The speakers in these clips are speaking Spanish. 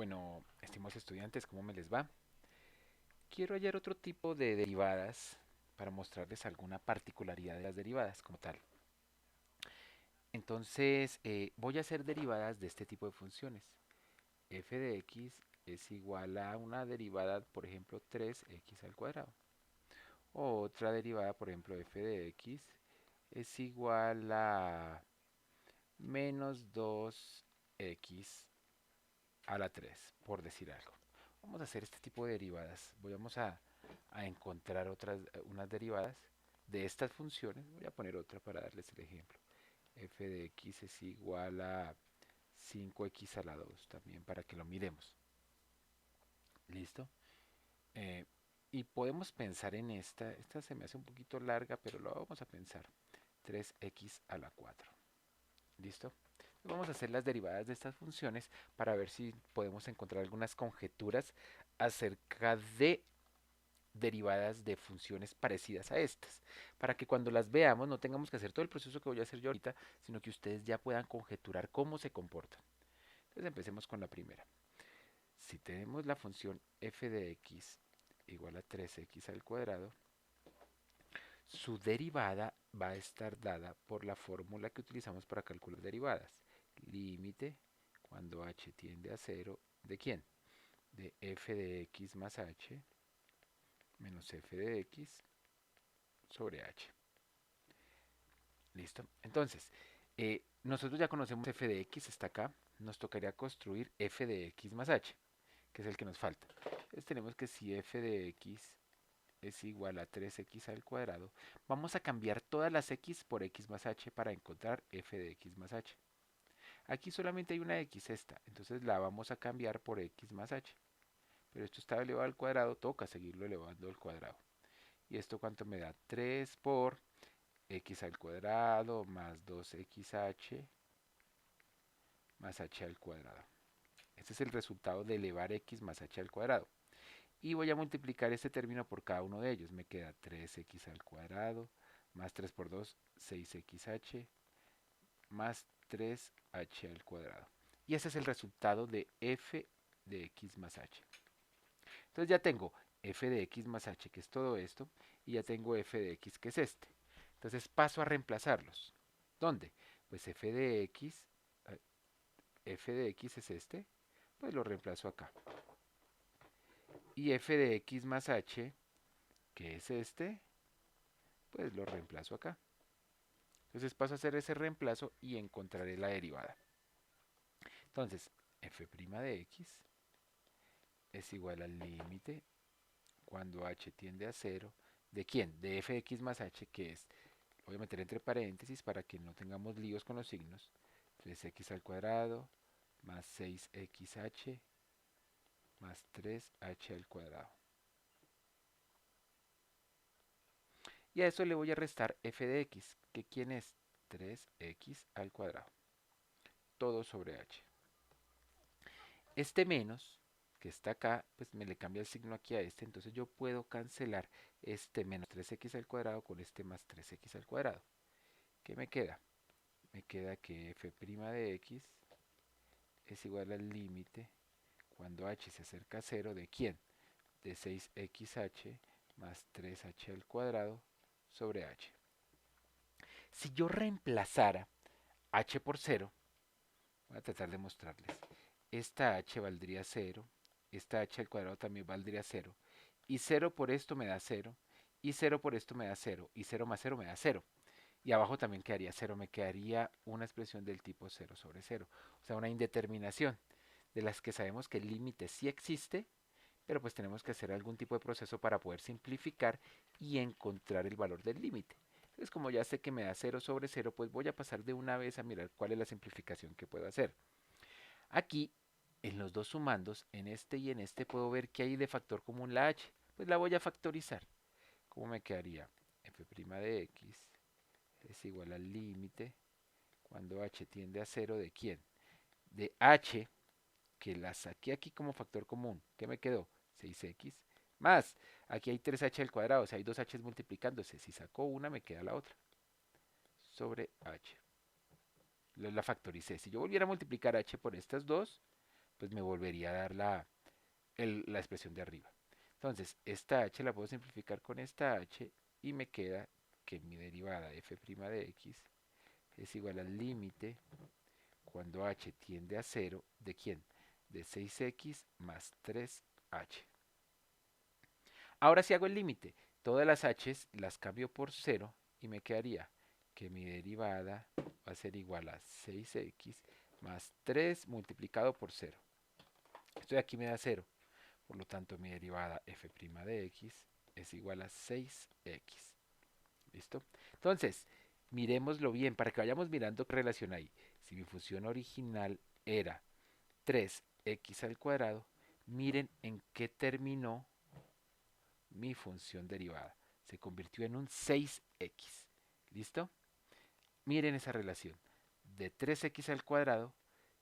Bueno, estimados estudiantes, ¿cómo me les va? Quiero hallar otro tipo de derivadas para mostrarles alguna particularidad de las derivadas como tal. Entonces, voy a hacer derivadas de este tipo de funciones. F de x es igual a una derivada, por ejemplo, 3x al cuadrado. O otra derivada, por ejemplo, f de x es igual a menos 2x a la 3, por decir algo. Vamos a hacer este tipo de derivadas. A encontrar unas derivadas de estas funciones. Voy a poner otra para darles el ejemplo. F de x es igual a 5x a la 2 también para que lo miremos. ¿Listo? Eh, y podemos pensar en esta se me hace un poquito larga, pero lo vamos a pensar. 3x a la 4. ¿Listo? Vamos a hacer las derivadas de estas funciones para ver si podemos encontrar algunas conjeturas acerca de derivadas de funciones parecidas a estas, para que cuando las veamos no tengamos que hacer todo el proceso que voy a hacer yo ahorita, sino que ustedes ya puedan conjeturar cómo se comportan. Entonces empecemos con la primera. Si tenemos la función f de x igual a 3x al cuadrado, su derivada va a estar dada por la fórmula que utilizamos para calcular derivadas. Límite cuando h tiende a cero, ¿de quién? De f de x más h menos f de x sobre h. ¿Listo? Entonces, nosotros ya conocemos f de x, está acá. Nos tocaría construir f de x más h, que es el que nos falta. Entonces tenemos que si f de x es igual a 3x al cuadrado, vamos a cambiar todas las x por x más h para encontrar f de x más h. Aquí solamente hay una x, esta, entonces la vamos a cambiar por x más h. Pero esto está elevado al cuadrado, toca seguirlo elevando al cuadrado. ¿Y esto cuánto me da? 3 por x al cuadrado más 2xh más h al cuadrado. Este es el resultado de elevar x más h al cuadrado. Y voy a multiplicar este término por cada uno de ellos. Me queda 3x al cuadrado más 3 por 2, 6xh más 3h al cuadrado. Y ese es el resultado de f de x más h. Entonces ya tengo f de x más h, que es todo esto, y ya tengo f de x, que es este. Entonces paso a reemplazarlos. ¿Dónde? Pues f de x es este, pues lo reemplazo acá. Y f de x más h, que es este, pues lo reemplazo acá. Entonces paso a hacer ese reemplazo y encontraré la derivada. Entonces, f' de x es igual al límite cuando h tiende a cero. ¿De quién? De f de x más h, que es, voy a meter entre paréntesis para que no tengamos líos con los signos. 3x al cuadrado más 6xh más 3h al cuadrado. Y a eso le voy a restar f de x, que quién es 3x al cuadrado, todo sobre h. Este menos, que está acá, pues me le cambia el signo aquí a este, entonces yo puedo cancelar este menos 3x al cuadrado con este más 3x al cuadrado. ¿Qué me queda? Me queda que f' de x es igual al límite cuando h se acerca a 0 de quién? De 6xh más 3h al cuadrado sobre h. Si yo reemplazara h por 0, voy a tratar de mostrarles. Esta h valdría 0, esta h al cuadrado también valdría 0, y 0 por esto me da 0, y 0 por esto me da 0, y 0 más 0 me da 0. Y abajo también quedaría 0, me quedaría una expresión del tipo 0 sobre 0, o sea, una indeterminación, de las que sabemos que el límite sí existe, pero pues tenemos que hacer algún tipo de proceso para poder simplificar y encontrar el valor del límite. Entonces, como ya sé que me da 0 sobre 0, pues voy a pasar de una vez a mirar cuál es la simplificación que puedo hacer. Aquí, en los dos sumandos, en este y en este, puedo ver que hay de factor común la h. Pues la voy a factorizar. ¿Cómo me quedaría? f' de x es igual al límite cuando h tiende a 0 de quién? De h, que la saqué aquí como factor común. ¿Qué me quedó? 6x más. Aquí hay 3h al cuadrado, o sea, hay dos h's multiplicándose. Si saco una, me queda la otra. Sobre h. La factoricé. Si yo volviera a multiplicar h por estas dos, pues me volvería a dar la expresión de arriba. Entonces, esta h la puedo simplificar con esta h y me queda que mi derivada f' de x es igual al límite cuando h tiende a 0, ¿de quién? De 6x más 3h. Ahora si hago el límite, todas las h's las cambio por 0 y me quedaría que mi derivada va a ser igual a 6x más 3 multiplicado por 0. Esto de aquí me da 0. Por lo tanto, mi derivada f' de x es igual a 6x. ¿Listo? Entonces, miremoslo bien para que vayamos mirando qué relación hay. Si mi función original era 3x al cuadrado, miren en qué terminó mi función derivada. Se convirtió en un 6x. ¿Listo? Miren esa relación. De 3x al cuadrado,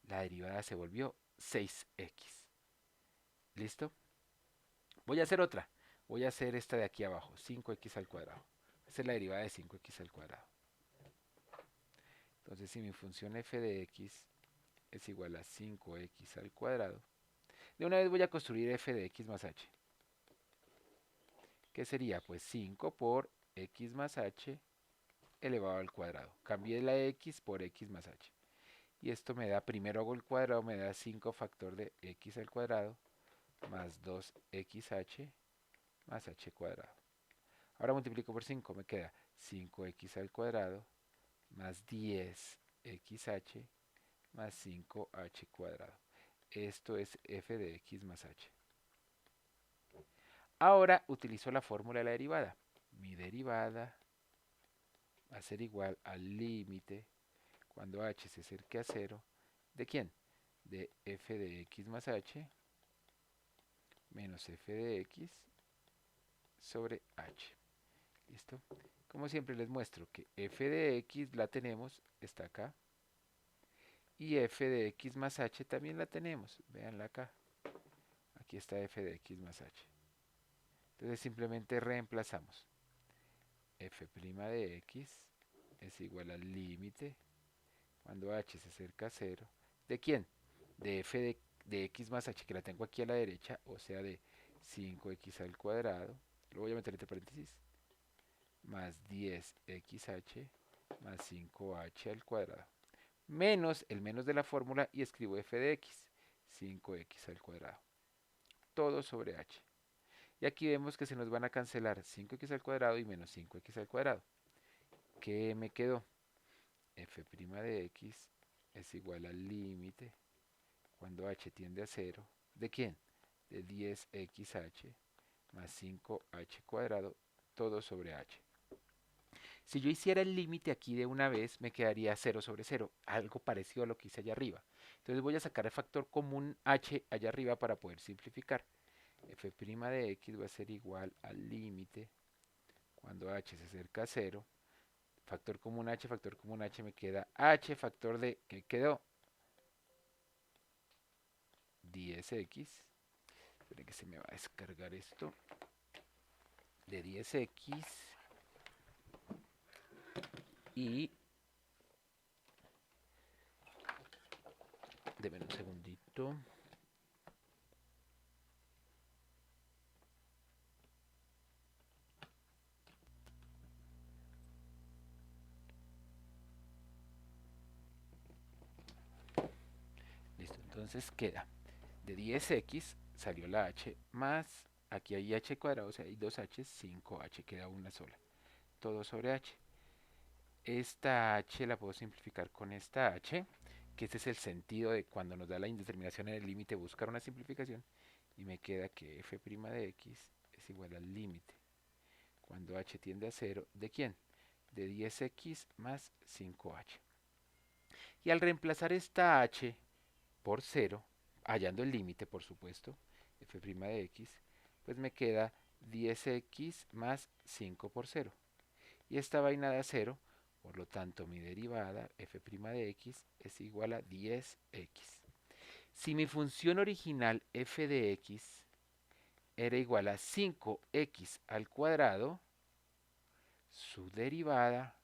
la derivada se volvió 6x. ¿Listo? Voy a hacer otra. Voy a hacer esta de aquí abajo, 5x al cuadrado. Esta es la derivada de 5x al cuadrado. Entonces, si mi función f de x es igual a 5x al cuadrado, de una vez voy a construir f de x más h. ¿Qué sería? Pues 5 por x más h elevado al cuadrado. Cambié la x por x más h. Y esto me da, primero hago el cuadrado, me da 5 factor de x al cuadrado más 2xh más h cuadrado. Ahora multiplico por 5, me queda 5x al cuadrado más 10xh más 5h cuadrado. Esto es f de x más h. Ahora utilizo la fórmula de la derivada. Mi derivada va a ser igual al límite cuando h se acerque a 0. ¿De quién? De f de x más h menos f de x sobre h. ¿Listo? Como siempre les muestro que f de x la tenemos, está acá. Y f de x más h también la tenemos. Véanla acá. Aquí está f de x más h. Entonces simplemente reemplazamos. F' de x es igual al límite cuando h se acerca a 0. ¿De quién? De f de x más h, que la tengo aquí a la derecha, o sea de 5x al cuadrado. Lo voy a meter entre paréntesis. Más 10xh más 5h al cuadrado. Menos el menos de la fórmula y escribo f de x. 5x al cuadrado. Todo sobre h. Y aquí vemos que se nos van a cancelar 5x al cuadrado y menos 5x al cuadrado. ¿Qué me quedó? F' de x es igual al límite cuando h tiende a 0. ¿De quién? De 10xh más 5h cuadrado, todo sobre h. Si yo hiciera el límite aquí de una vez, me quedaría 0 sobre 0, algo parecido a lo que hice allá arriba. Entonces voy a sacar el factor común h allá arriba para poder simplificar. F' de x va a ser igual al límite cuando h se acerca a 0. Factor común h me queda h factor de, ¿qué quedó? 10x. Esperen que se me va a descargar esto. De 10x y deme un segundito. Listo, entonces queda de 10x salió la h más, aquí hay h cuadrado, o sea, hay 2h, 5h, queda una sola. Todo sobre h. Esta h la puedo simplificar con esta h, que este es el sentido de cuando nos da la indeterminación en el límite buscar una simplificación, y me queda que f' de x es igual al límite cuando h tiende a 0, ¿de quién? De 10x más 5h. Y al reemplazar esta h por 0, hallando el límite por supuesto, f' de x, pues me queda 10x más 5 por 0. Y esta vaina da 0, por lo tanto mi derivada f' de x es igual a 10x. Si mi función original f de x era igual a 5x al cuadrado, su derivada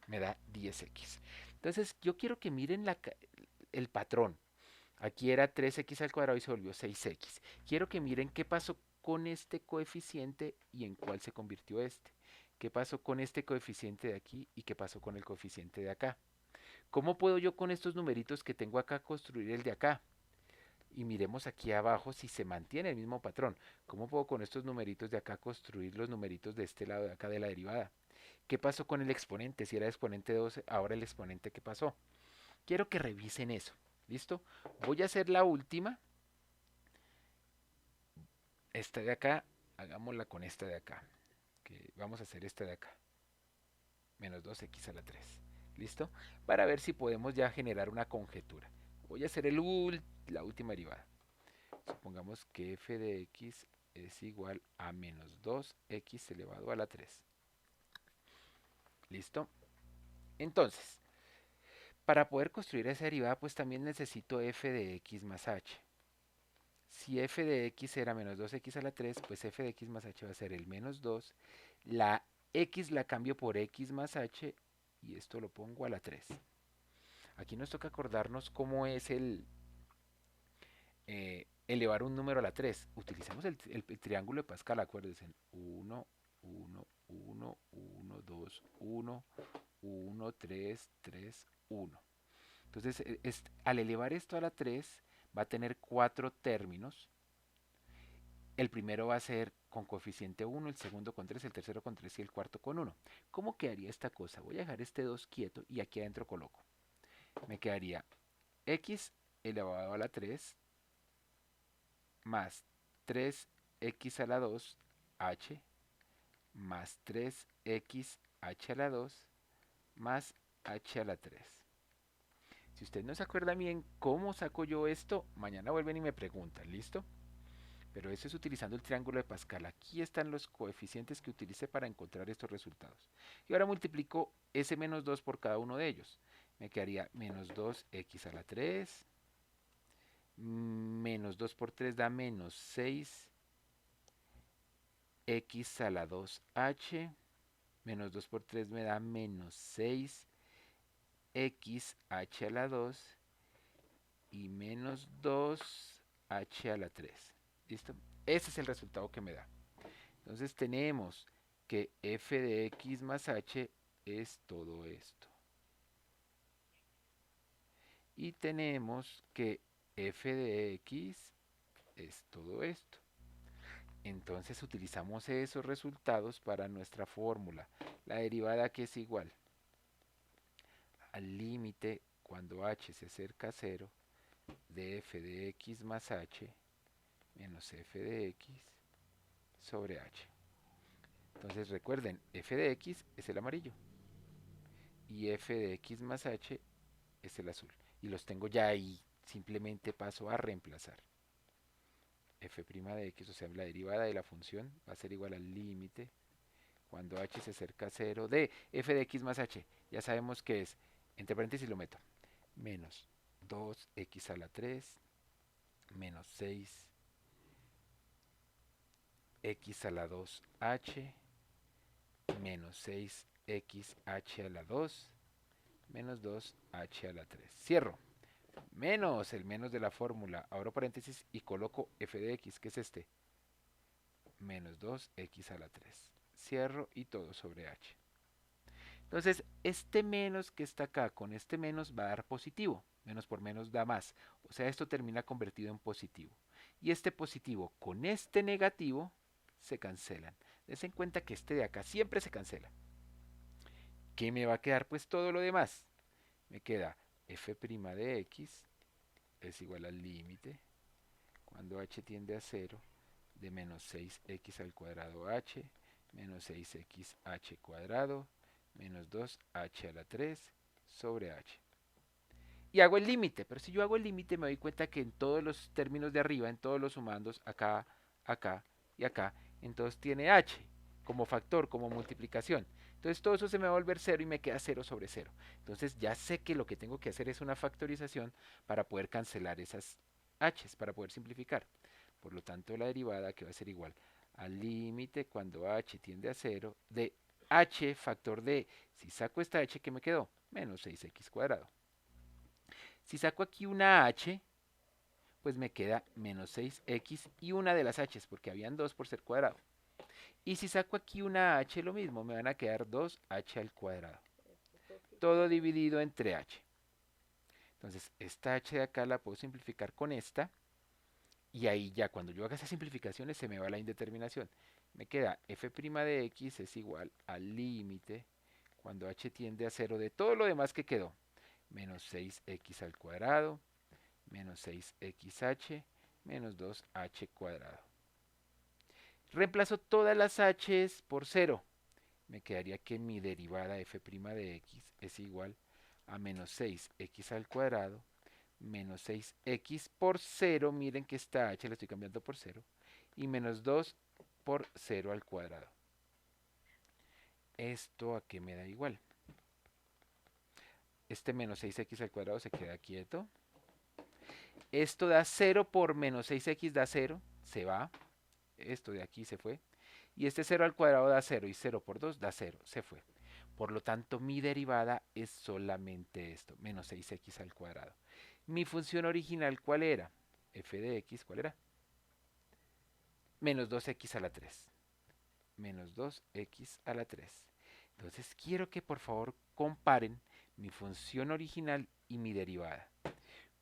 me da 10x. Entonces yo quiero que miren el patrón. Aquí era 3x al cuadrado y se volvió 6x. Quiero que miren qué pasó con este coeficiente y en cuál se convirtió este. ¿Qué pasó con este coeficiente de aquí y qué pasó con el coeficiente de acá? ¿Cómo puedo yo con estos numeritos que tengo acá construir el de acá? Y miremos aquí abajo si se mantiene el mismo patrón. ¿Cómo puedo con estos numeritos de acá construir los numeritos de este lado de acá de la derivada? ¿Qué pasó con el exponente? Si era exponente 12, ahora el exponente, ¿qué pasó? Quiero que revisen eso. ¿Listo? Voy a hacer la última. Esta de acá, hagámosla con esta de acá. Que vamos a hacer esta de acá. Menos 2x a la 3. ¿Listo? Para ver si podemos ya generar una conjetura. Voy a hacer la última derivada. Supongamos que f de x es igual a menos 2x elevado a la 3. ¿Listo? Entonces, para poder construir esa derivada, pues también necesito f de x más h. Si f de x era menos 2x a la 3, pues f de x más h va a ser el menos 2. La x la cambio por x más h y esto lo pongo a la 3. Aquí nos toca acordarnos cómo es elevar un número a la 3. Utilizamos el triángulo de Pascal, acuérdense. 1, 1, 1, 1, 2, 1, 1, 3, 3, 1. Entonces, al elevar esto a la 3, va a tener 4 términos. El primero va a ser con coeficiente 1, el segundo con 3, el tercero con 3 y el cuarto con 1. ¿Cómo quedaría esta cosa? Voy a dejar este 2 quieto y aquí adentro coloco. Me quedaría x elevado a la 3 más 3x a la 2 h más 3x h a la 2 más h a la 3. Si usted no se acuerda bien cómo saco yo esto, mañana vuelven y me preguntan, ¿listo? Pero eso es utilizando el triángulo de Pascal. Aquí están los coeficientes que utilicé para encontrar estos resultados. Y ahora multiplico ese menos 2 por cada uno de ellos. Me quedaría menos 2x a la 3. Menos 2 por 3 da menos 6x a la 2h. Menos 2 por 3 me da menos 6x h a la 2 y menos 2h a la 3. ¿Listo? Ese es el resultado que me da. Entonces tenemos que f de x más h es todo esto. Y tenemos que f de x es todo esto. Entonces utilizamos esos resultados para nuestra fórmula. La derivada que es igual al límite cuando h se acerca a 0 de f de x más h menos f de x sobre h. Entonces recuerden, f de x es el amarillo y f de x más h es el azul. Y los tengo ya ahí, simplemente paso a reemplazar. F' de x, o sea, la derivada de la función va a ser igual al límite cuando h se acerca a 0 de f de x más h. Ya sabemos que es, entre paréntesis lo meto, menos 2x a la 3 menos 6x a la 2h menos 6xh a la 2 menos 2h a la 3. Cierro. Menos el menos de la fórmula. Abro paréntesis y coloco f de x, que es este. Menos 2x a la 3. Cierro y todo sobre h. Entonces, este menos que está acá con este menos va a dar positivo. Menos por menos da más. O sea, esto termina convertido en positivo. Y este positivo con este negativo se cancelan. Dense en cuenta que este de acá siempre se cancela. ¿Qué me va a quedar? Pues todo lo demás. Me queda f' de x es igual al límite cuando h tiende a 0 de menos 6x al cuadrado h menos 6xh cuadrado menos 2h a la 3 sobre h. Y hago el límite, pero si yo hago el límite me doy cuenta que en todos los términos de arriba, en todos los sumandos, acá, acá y acá, entonces tiene h como factor, como multiplicación. Entonces todo eso se me va a volver 0 y me queda 0 sobre 0. Entonces ya sé que lo que tengo que hacer es una factorización para poder cancelar esas h's, para poder simplificar. Por lo tanto la derivada que va a ser igual al límite cuando h tiende a 0 de h factor de, si saco esta h, ¿qué me quedó? Menos 6x cuadrado. Si saco aquí una h, pues me queda menos 6x y una de las h's, porque habían dos por ser cuadrado. Y si saco aquí una h, lo mismo, me van a quedar 2h al cuadrado. Todo dividido entre h. Entonces, esta h de acá la puedo simplificar con esta. Y ahí ya cuando yo haga esas simplificaciones se me va la indeterminación. Me queda f' de x es igual al límite cuando h tiende a 0 de todo lo demás que quedó. Menos 6x al cuadrado, menos 6xh, menos 2h cuadrado. Reemplazo todas las h's por 0. Me quedaría que mi derivada f' de x es igual a menos 6x al cuadrado menos 6x por 0, miren que esta h la estoy cambiando por 0, y menos 2 por 0 al cuadrado. ¿Esto a qué me da igual? Este menos 6x al cuadrado se queda quieto. Esto da 0 por menos 6x da 0, se va. Esto de aquí se fue. Y este 0 al cuadrado da 0 y 0 por 2 da 0, se fue. Por lo tanto, mi derivada es solamente esto, menos 6x al cuadrado. Mi función original, ¿cuál era? F de x, ¿cuál era? Menos 2x a la 3. Menos 2x a la 3. Entonces, quiero que por favor comparen mi función original y mi derivada.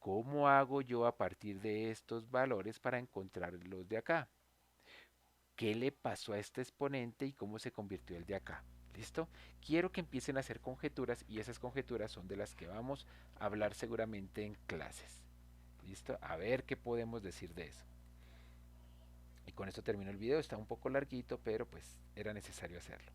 ¿Cómo hago yo a partir de estos valores para encontrar los de acá? ¿Qué le pasó a este exponente y cómo se convirtió el de acá? ¿Listo? Quiero que empiecen a hacer conjeturas y esas conjeturas son de las que vamos a hablar seguramente en clases. ¿Listo? A ver qué podemos decir de eso. Y con esto termino el video, está un poco larguito, pero pues era necesario hacerlo.